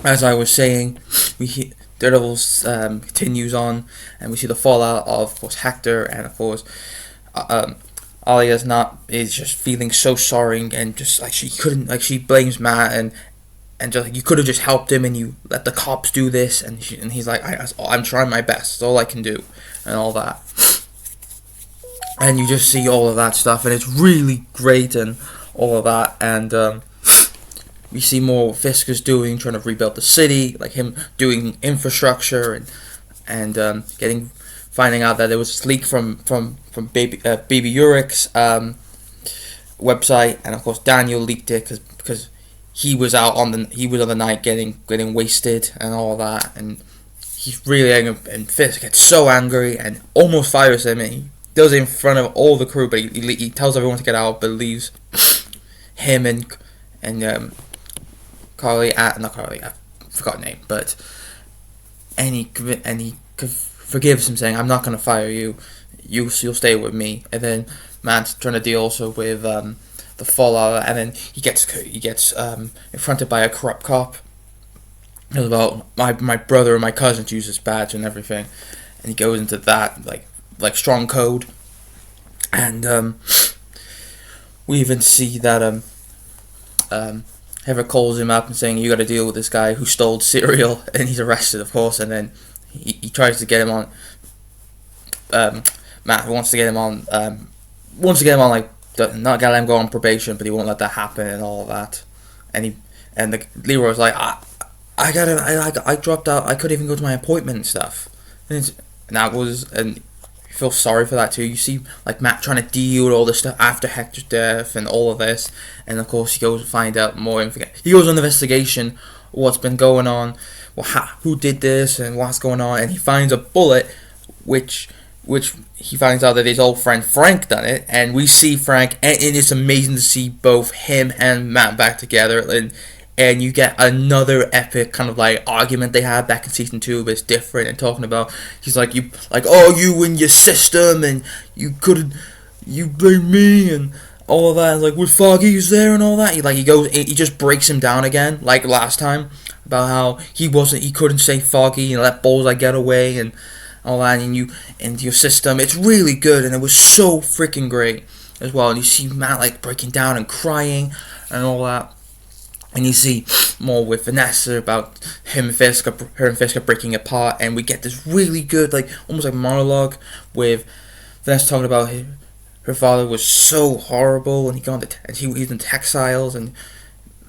as I was saying, Daredevil continues on, and we see the fallout of course, Hector, and of course, um, Alia is just feeling so sorry, and just like she couldn't, like she blames Matt, and just like, you could have just helped him, and you let the cops do this, and he's like, I'm trying my best, it's all I can do, and all that, and you just see all of that stuff, and it's really great, and all of that, and we see more what Fisker's doing, trying to rebuild the city, like him doing infrastructure, and finding out that there was this leak from Baby Urich's website, and of course Daniel leaked it because he was on the night getting wasted and all that, and he's really angry, and Fisk gets so angry and almost fires him, and he does it in front of all the crew, but he tells everyone to get out, but leaves him and Carly, not Carly, I forgot her name, but and he forgives him, saying, "I'm not gonna fire you. You'll stay with me." And then Matt's trying to deal also with the fallout, and then he gets confronted by a corrupt cop. It was about my brother and my cousins use this badge and everything, and he goes into that like strong code, and we even see that Heather calls him up and saying, "You got to deal with this guy who stole cereal," and he's arrested, of course. And then he tries to get him on. Matt wants to get him on. Like not get him go on probation, but he won't let that happen and all of that. And Leroy's like, I dropped out. I couldn't even go to my appointment and stuff. And you feel sorry for that too. You see like Matt trying to deal with all this stuff after Hector's death and all of this, and of course he goes to find out more. He goes on an investigation, what's been going on, who did this and what's going on, and he finds a bullet, which he finds out that his old friend Frank done it, and we see Frank, and it's amazing to see both him and Matt back together, and you get another epic kind of like argument they had back in season 2, but it's different, and talking about, he's like, you and your system, and you blame me, and all of that, and like, with Foggy's there and all that, he just breaks him down again, like last time, about how he couldn't say Foggy, and let Bullseye get away, and all that, and your system, it's really good, and it was so freaking great, as well, and you see Matt, like, breaking down and crying, and all that. And you see more with Vanessa about her and Fisk breaking apart, and we get this really good, like almost like monologue with Vanessa talking about her father was so horrible, and he's in textiles, and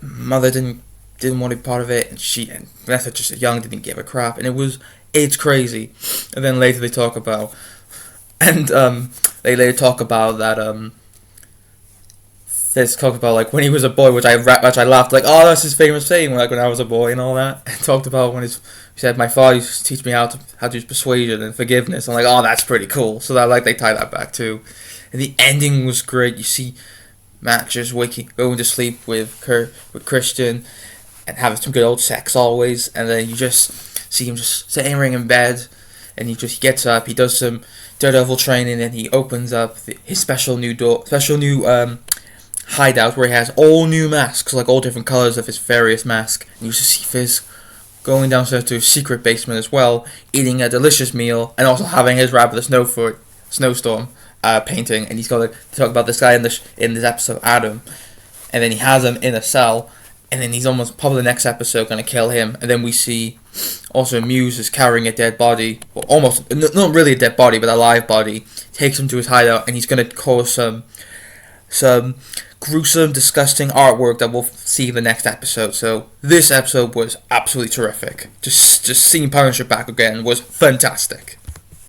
mother didn't want to be part of it, and Vanessa just young, didn't give a crap, and it's crazy. And then later they talk about that Let's talk about like when he was a boy, which I laughed like, oh, that's his famous saying, like when I was a boy and all that. And talked about when he said, my father used to teach me how to use persuasion and forgiveness. I'm like, oh, that's pretty cool. So that they tie that back too. And the ending was great. You see Max just going to sleep with Christian, and having some good old sex always. And then you just see him just sitting in bed, and he gets up. He does some Daredevil training, and he opens up his special new hideout where he has all new masks, like all different colors of his various masks. And you just see Fizz going downstairs to his secret basement as well, eating a delicious meal, and also having his Rabbit the Snowstorm painting. And he's got to talk about this guy in this episode, Adam, and then he has him in a cell, and then he's almost probably the next episode going to kill him. And then we see also Muse is carrying a dead body, well, almost not really a dead body, but a live body. Takes him to his hideout, and he's going to cause some gruesome, disgusting artwork that we'll see in the next episode. So this episode was absolutely terrific. Just seeing Punisher back again was fantastic.